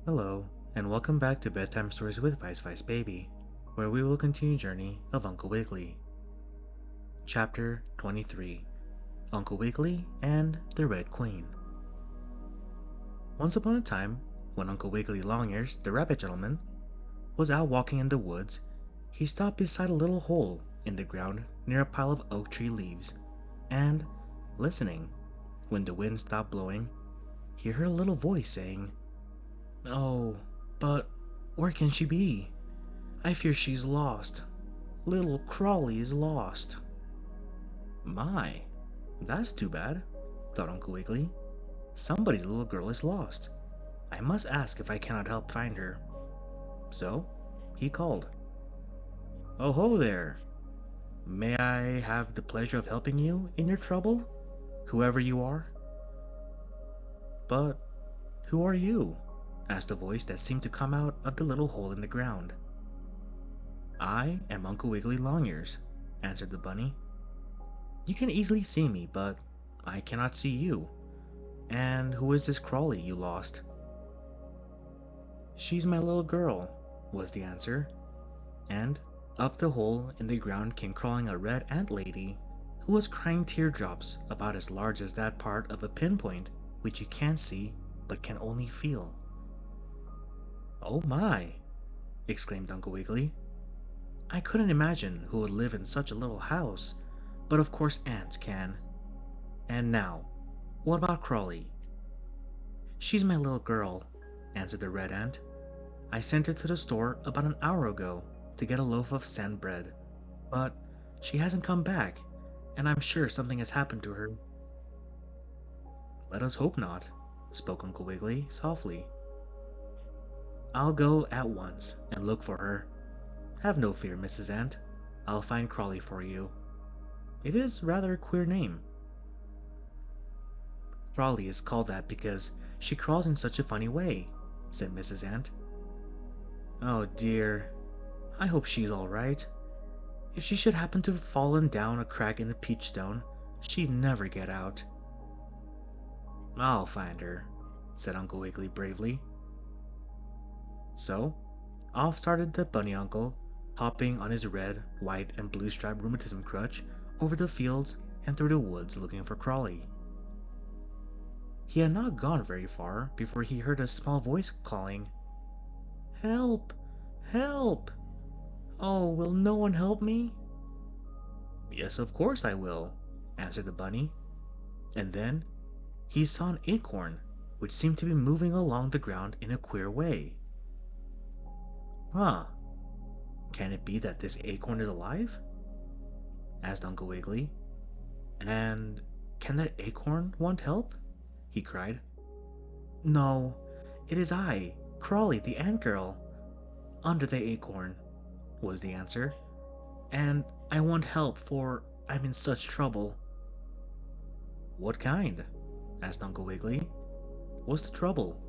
Hello, and welcome back to Bedtime Stories with Vice Vice Baby, where we will continue journey of Uncle Wiggily. Chapter 23: Uncle Wiggily and the Red Queen. Once upon a time, when Uncle Wiggily Longears, the rabbit gentleman, was out walking in the woods, he stopped beside a little hole in the ground near a pile of oak tree leaves, and, listening, when the wind stopped blowing, he heard a little voice saying, "Oh, but where can she be? I fear she's lost. Little Crawly is lost." My, that's too bad, thought Uncle Wiggily. Somebody's little girl is lost. I must ask if I cannot help find her. So, he called. "Oh ho there! May I have the pleasure of helping you in your trouble, whoever you are?" "But who are you?" asked a voice that seemed to come out of the little hole in the ground. "I am Uncle Wiggily Longears," answered the bunny. "You can easily see me, but I cannot see you. And who is this Crawly you lost?" "She's my little girl," was the answer. And up the hole in the ground came crawling a red ant lady who was crying teardrops about as large as that part of a pinpoint which you can't see but can only feel. "Oh my!" exclaimed Uncle Wiggily. "I couldn't imagine who would live in such a little house, but of course ants can. And now, what about Crawly?" "She's my little girl," answered the red ant. "I sent her to the store about an hour ago to get a loaf of sand bread, but she hasn't come back, and I'm sure something has happened to her." "Let us hope not," spoke Uncle Wiggily softly. "I'll go at once and look for her. Have no fear, Mrs. Ant. I'll find Crawly for you. It is rather a queer name." "Crawly is called that because she crawls in such a funny way," said Mrs. Ant. "Oh dear, I hope she's all right. If she should happen to have fallen down a crack in the peach stone, she'd never get out." "I'll find her," said Uncle Wiggily bravely. So, off started the bunny uncle, hopping on his red, white, and blue striped rheumatism crutch over the fields and through the woods looking for Crawly. He had not gone very far before he heard a small voice calling, "Help! Help! Oh, will no one help me?" "Yes, of course I will," answered the bunny. And then he saw an acorn which seemed to be moving along the ground in a queer way. "Huh, can it be that this acorn is alive?" asked Uncle Wiggily. "And can that acorn want help?" he cried. "No, it is I, Crawly the ant girl, under the acorn," was the answer. "And I want help, for I'm in such trouble." "What kind?" asked Uncle Wiggily. "What's the trouble?"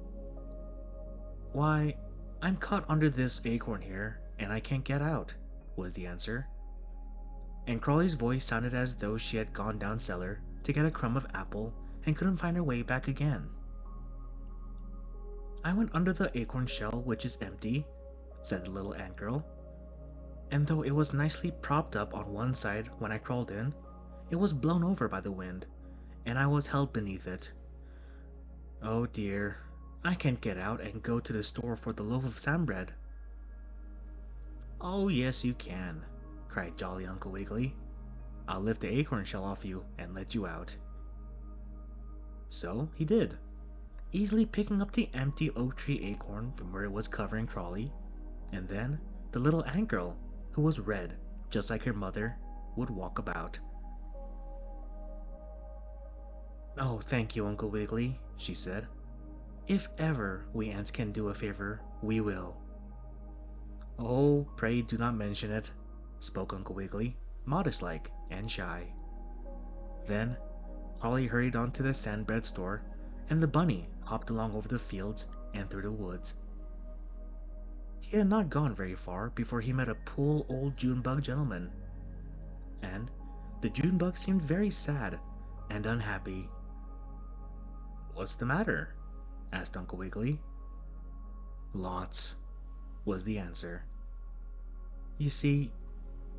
"Why, I'm caught under this acorn here, and I can't get out," was the answer. And Crawly's voice sounded as though she had gone down cellar to get a crumb of apple and couldn't find her way back again. "I went under the acorn shell, which is empty," said the little ant girl. "And though it was nicely propped up on one side when I crawled in, it was blown over by the wind, and I was held beneath it. Oh dear, I can't get out and go to the store for the loaf of sand bread." "Oh yes you can," cried jolly Uncle Wiggily. "I'll lift the acorn shell off you and let you out." So he did, easily picking up the empty oak tree acorn from where it was covering Crawly, and then the little ant girl, who was red, just like her mother, would walk about. "Oh, thank you, Uncle Wiggily," she said. "If ever we ants can do a favor, we will." "Oh, pray do not mention it," spoke Uncle Wiggily, modest-like and shy. Then Polly hurried on to the sandbread store, and the bunny hopped along over the fields and through the woods. He had not gone very far before he met a poor old Junebug gentleman, and the Junebug seemed very sad and unhappy. "What's the matter?" asked Uncle Wiggily. Lots, was the answer. You see,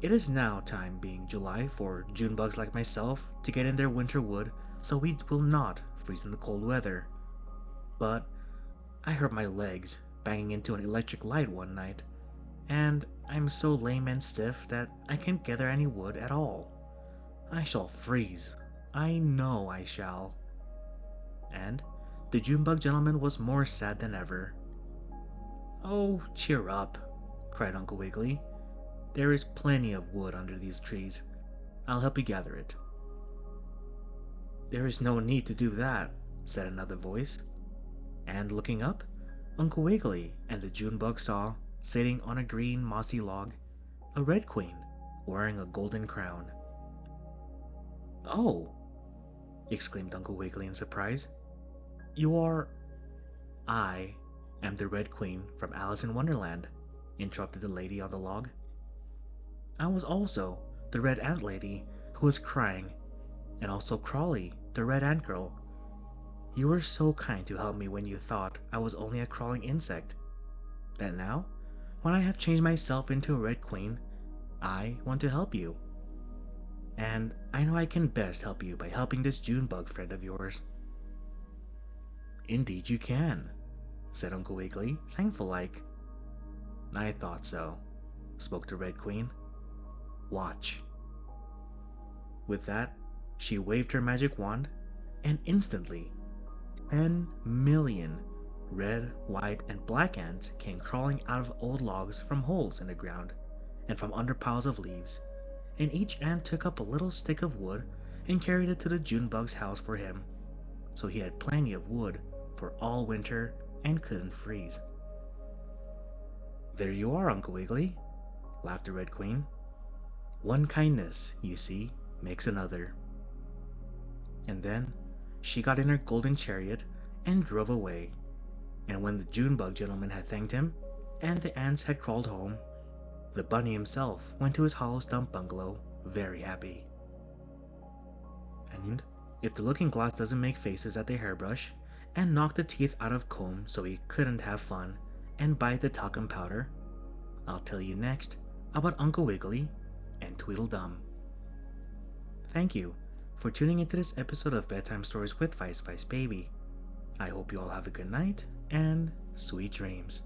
it is now time, being July, for June bugs like myself to get in their winter wood so we will not freeze in the cold weather. But I hurt my legs banging into an electric light one night, and I'm so lame and stiff that I can't gather any wood at all. I shall freeze. I know I shall. And the Junebug gentleman was more sad than ever. Oh, cheer up, cried Uncle Wiggily. There is plenty of wood under these trees. I'll help you gather it. There is no need to do that, said another voice. And looking up, Uncle Wiggily and the Junebug saw, sitting on a green mossy log, a red queen wearing a golden crown. Oh, exclaimed Uncle Wiggily in surprise. You are... I am the Red Queen from Alice in Wonderland, interrupted the lady on the log. I was also the Red Ant Lady who was crying, and also Crawly, the Red Ant Girl. You were so kind to help me when you thought I was only a crawling insect, that now, when I have changed myself into a Red Queen, I want to help you. And I know I can best help you by helping this Junebug friend of yours. Indeed you can, said Uncle Wiggily, thankful-like. I thought so, spoke the Red Queen. Watch. With that, she waved her magic wand, and instantly 10 million red, white, and black ants came crawling out of old logs from holes in the ground and from under piles of leaves, and each ant took up a little stick of wood and carried it to the Junebug's house for him, so he had plenty of wood for all winter and couldn't freeze. There you are, Uncle Wiggily, laughed the Red Queen. One kindness, you see, makes another. And then she got in her golden chariot and drove away, and when the Junebug gentleman had thanked him, and the ants had crawled home, the bunny himself went to his hollow stump bungalow very happy. And if the looking glass doesn't make faces at the hairbrush, and knock the teeth out of comb so he couldn't have fun, and bite the talcum powder, I'll tell you next about Uncle Wiggily and Tweedledum. Thank you for tuning into this episode of Bedtime Stories with Vice Baby. I hope you all have a good night and sweet dreams.